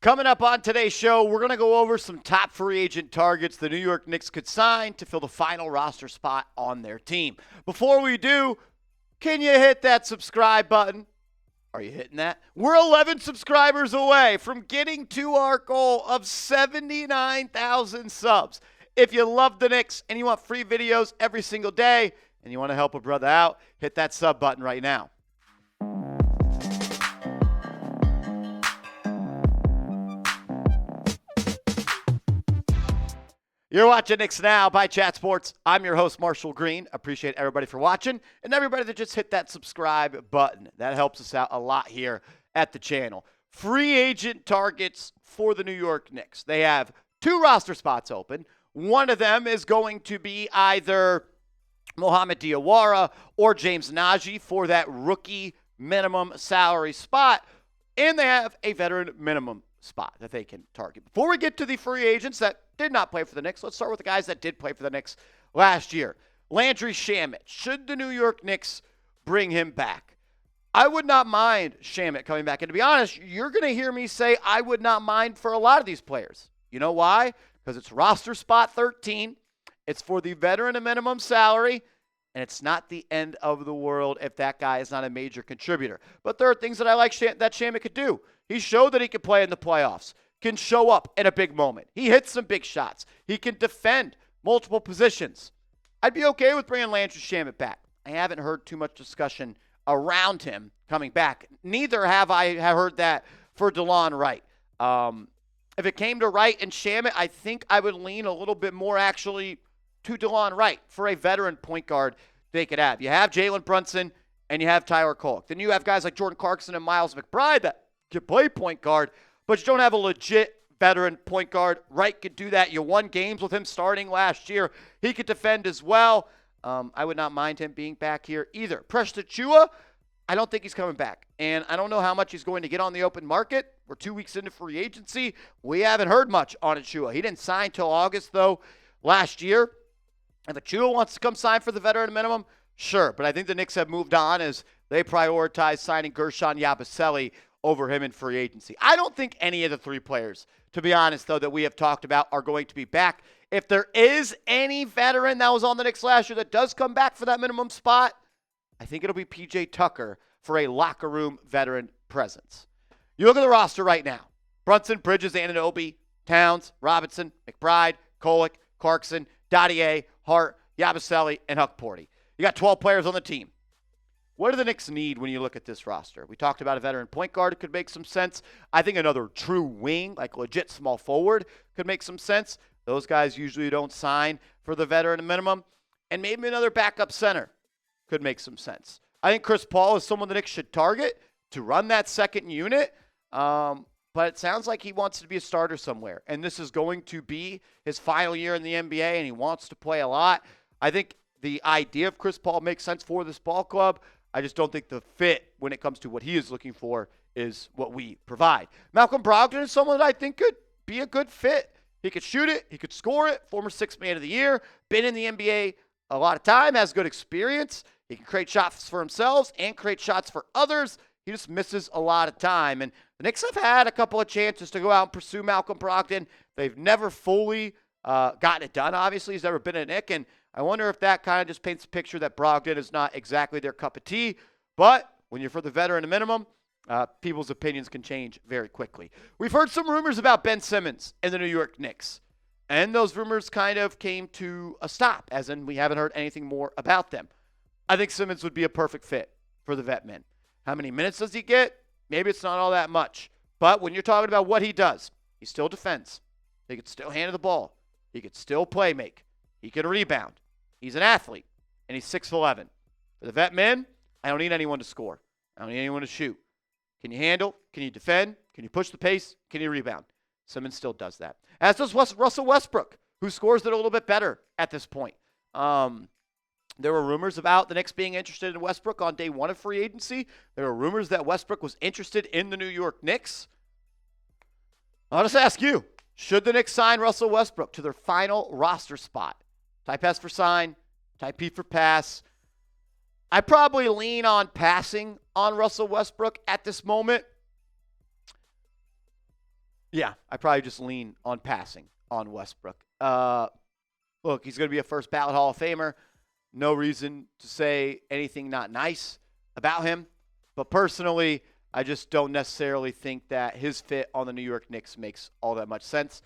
Coming up on today's show, we're going to go over some top free agent targets the New York Knicks could sign to fill the final roster spot on their team. Before we do, can you hit that subscribe button? Are you hitting that? We're 11 subscribers away from getting to our goal of 79,000 subs. If you love the Knicks and you want free videos every single day and you want to help a brother out, hit that sub button right now. You're watching Knicks Now by Chat Sports. I'm your host, Marshall Green. Appreciate everybody for watching and everybody that just hit that subscribe button. That helps us out a lot here at the channel. Free agent targets for the New York Knicks. They have 2 roster spots open. One of them is going to be either Mohamed Diawara or James Najee for that rookie minimum salary spot. And they have a veteran minimum spot that they can target. Before we get to the free agents that did not play for the Knicks, let's start with the guys that did play for the Knicks last year. Landry Shamet. Should the New York Knicks bring him back? I would not mind Shamet coming back. And to be honest, you're going to hear me say I would not mind for a lot of these players. You know why? Because it's roster spot 13. It's for the veteran minimum salary. And it's not the end of the world if that guy is not a major contributor. But there are things that I like that Shamet could do. He showed that he could play in the playoffs, can show up in a big moment. He hits some big shots. He can defend multiple positions. I'd be okay with bringing Landry Shamet back. I haven't heard too much discussion around him coming back. Neither have I heard that for DeLon Wright. If it came to Wright and Shamet, I think I would lean a little bit more actually to DeLon Wright for a veteran point guard they could have. You have Jalen Brunson and you have Tyler Kolek. Then you have guys like Jordan Clarkson and Miles McBride that can play point guard, but you don't have a legit veteran point guard. Wright could do that. You won games with him starting last year. He could defend as well. I would not mind him being back here either. Precious Achiuwa, I don't think he's coming back. And I don't know how much he's going to get on the open market. We're 2 weeks into free agency. We haven't heard much on Achiuwa. He didn't sign till August, though, last year. If Achiuwa wants to come sign for the veteran minimum, sure. But I think the Knicks have moved on as they prioritize signing Gershon Yabusele over him in free agency. I don't think any of the 3 players, to be honest, though, that we have talked about are going to be back. If there is any veteran that was on the Knicks last year that does come back for that minimum spot, I think it'll be P.J. Tucker for a locker room veteran presence. You look at the roster right now. Brunson, Bridges, Anunoby, Towns, Robinson, McBride, Kolek, Clarkson, Dottier, Hart, Yabusele, and Huckporty. You got 12 players on the team. What do the Knicks need when you look at this roster? We talked about a veteran point guard. It could make some sense. I think another true wing, like legit small forward, could make some sense. Those guys usually don't sign for the veteran minimum. And maybe another backup center could make some sense. I think Chris Paul is someone the Knicks should target to run that second unit. But it sounds like he wants to be a starter somewhere. And this is going to be his final year in the NBA, and he wants to play a lot. I think the idea of Chris Paul makes sense for this ball club. I just don't think the fit when it comes to what he is looking for is what we provide. Malcolm Brogdon is someone that I think could be a good fit. He could shoot it. He could score it. Former 6th man of the year. Been in the NBA a lot of time. Has good experience. He can create shots for himself and create shots for others. He just misses a lot of time. And the Knicks have had a couple of chances to go out and pursue Malcolm Brogdon. They've never fully gotten it done, obviously. He's never been a Knick. And I wonder if that kind of just paints a picture that Brogdon is not exactly their cup of tea. But when you're for the veteran minimum, people's opinions can change very quickly. We've heard some rumors about Ben Simmons and the New York Knicks. And those rumors kind of came to a stop, as in we haven't heard anything more about them. I think Simmons would be a perfect fit for the vet men. How many minutes does he get? Maybe it's not all that much. But when you're talking about what he does, he still defends. He could still handle the ball. He could still play make. He could rebound. He's an athlete, and he's 6'11". For the vet men, I don't need anyone to score. I don't need anyone to shoot. Can you handle? Can you defend? Can you push the pace? Can you rebound? Simmons still does that. As does Russell Westbrook, who scores it a little bit better at this point. There were rumors about the Knicks being interested in Westbrook on day 1 of free agency. There were rumors that Westbrook was interested in the New York Knicks. I'll just ask you, should the Knicks sign Russell Westbrook to their final roster spot? Type S for sign, type P for pass. I probably lean on passing on Russell Westbrook at this moment. Yeah, I probably just lean on passing on Westbrook. Look, he's going to be a first ballot Hall of Famer. No reason to say anything not nice about him. But personally, I just don't necessarily think that his fit on the New York Knicks makes all that much sense.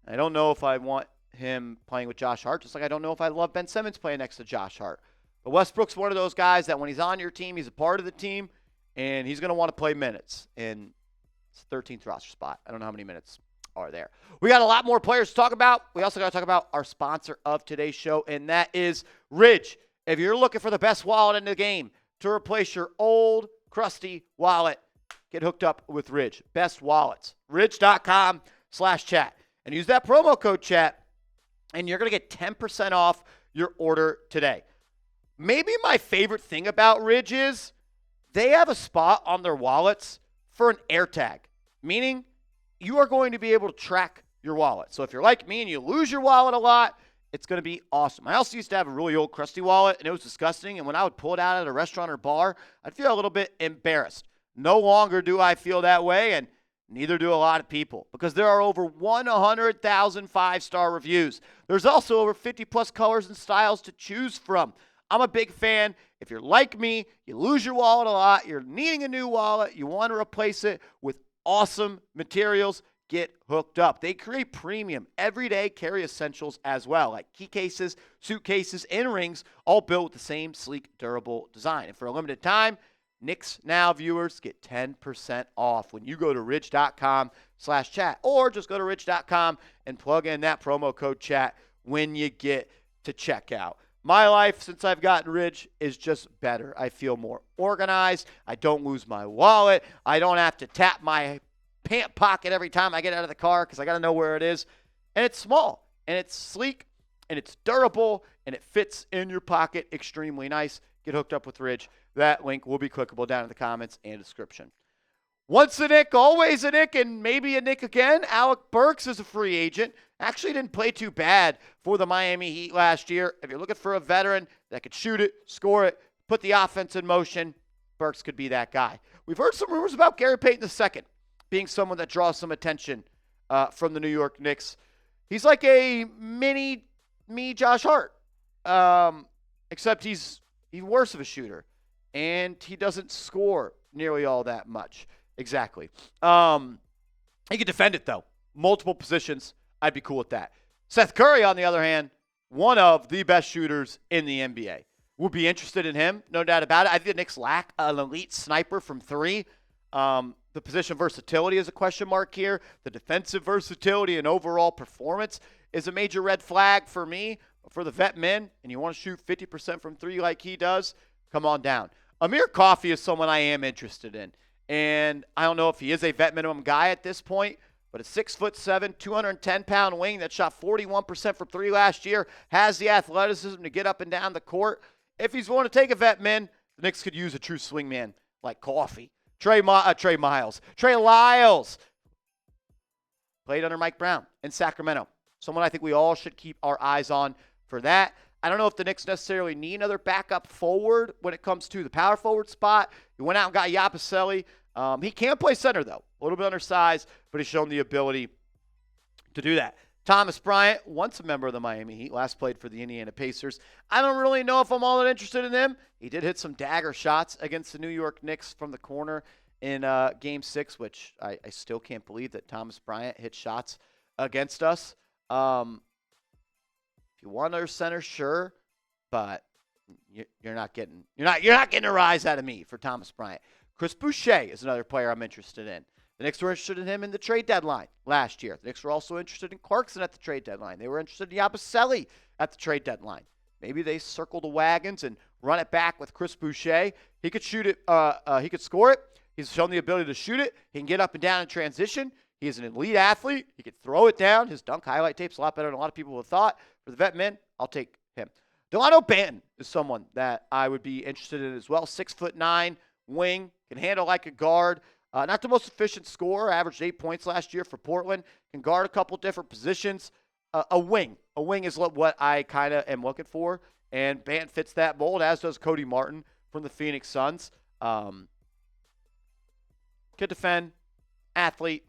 I don't know if I want him playing with Josh Hart, just like I don't know if I love Ben Simmons playing next to Josh Hart. But Westbrook's one of those guys that when he's on your team, he's a part of the team, and he's going to want to play minutes. And it's the 13th roster spot. I don't know how many minutes are there. We got a lot more players to talk about. We also got to talk about our sponsor of today's show, and that is Ridge. If you're looking for the best wallet in the game to replace your old, crusty wallet, get hooked up with Ridge. Best wallets. Ridge.com/chat. And use that promo code chat, and you're going to get 10% off your order today. Maybe my favorite thing about Ridge is they have a spot on their wallets for an AirTag, meaning you are going to be able to track your wallet. So if you're like me and you lose your wallet a lot, it's going to be awesome. I also used to have a really old crusty wallet, and it was disgusting. And when I would pull it out at a restaurant or bar, I'd feel a little bit embarrassed. No longer do I feel that way, and neither do a lot of people, because there are over 100,000 five-star reviews. There's also over 50-plus colors and styles to choose from. I'm a big fan. If you're like me, you lose your wallet a lot, you're needing a new wallet, you want to replace it with awesome materials, get hooked up. They create premium, everyday carry essentials as well, like key cases, suitcases, and rings, all built with the same sleek, durable design. And for a limited time, Knicks Now viewers get 10% off when you go to ridge.com/chat, or just go to ridge.com and plug in that promo code chat when you get to checkout. My life since I've gotten Ridge is just better. I feel more organized. I don't lose my wallet. I don't have to tap my pant pocket every time I get out of the car because I got to know where it is. And it's small, and it's sleek, and it's durable, and it fits in your pocket extremely nice. Get hooked up with Ridge. That link will be clickable down in the comments and description. Once a Knick, always a Knick, and maybe a Knick again. Alec Burks is a free agent. Actually didn't play too bad for the Miami Heat last year. If you're looking for a veteran that could shoot it, score it, put the offense in motion, Burks could be that guy. We've heard some rumors about Gary Payton II being someone that draws some attention from the New York Knicks. He's like a mini Josh Hart, except he's even worse of a shooter, and he doesn't score nearly all that much. Exactly. He could defend it, though. Multiple positions. I'd be cool with that. Seth Curry, on the other hand, one of the best shooters in the NBA. Would be interested in him, no doubt about it. I think the Knicks lack an elite sniper from three. The position versatility is a question mark here. The defensive versatility and overall performance is a major red flag for me, for the vet men, and you want to shoot 50% from three like he does, come on down. Amir Coffey is someone I am interested in. And I don't know if he is a vet minimum guy at this point, but a 6'7", 210-pound wing that shot 41% from three last year, has the athleticism to get up and down the court. If he's willing to take a vet min, the Knicks could use a true swingman like Coffey. Trey Lyles played under Mike Brown in Sacramento. Someone I think we all should keep our eyes on for that. I don't know if the Knicks necessarily need another backup forward when it comes to the power forward spot. He went out and got Yabusele. He can play center, though. A little bit undersized, but he's shown the ability to do that. Thomas Bryant, once a member of the Miami Heat, last played for the Indiana Pacers. I don't really know if I'm all that interested in him. He did hit some dagger shots against the New York Knicks from the corner in Game 6, which I still can't believe that Thomas Bryant hit shots against us. If you want another center, sure, but you're not getting a rise out of me for Thomas Bryant. Chris Boucher is another player I'm interested in. The Knicks were interested in him in the trade deadline last year. The Knicks were also interested in Clarkson at the trade deadline. They were interested in Yabusele at the trade deadline. Maybe they circle the wagons and run it back with Chris Boucher. He could shoot it. He could score it. He's shown the ability to shoot it. He can get up and down in transition. He is an elite athlete. He could throw it down. His dunk highlight tape's a lot better than a lot of people have thought. For the vet men, I'll take him. Dalano Banton is someone that I would be interested in as well. 6'9", wing, can handle like a guard. Not the most efficient scorer, averaged 8 points last year for Portland. Can guard a couple different positions. A wing. A wing is what I kind of am looking for. And Banton fits that mold, as does Cody Martin from the Phoenix Suns. Could defend. Athlete.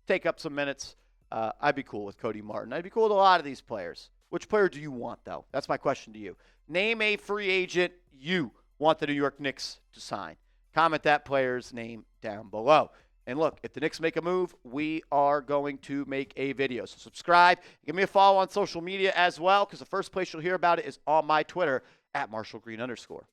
take up some minutes. I'd be cool with Cody Martin. I'd be cool with a lot of these players. Which player do you want, though? That's my question to you. Name a free agent you want the New York Knicks to sign. Comment that player's name down below. And look, if the Knicks make a move, we are going to make a video. So subscribe. Give me a follow on social media as well, because the first place you'll hear about it is on my Twitter, @MarshallGreen_.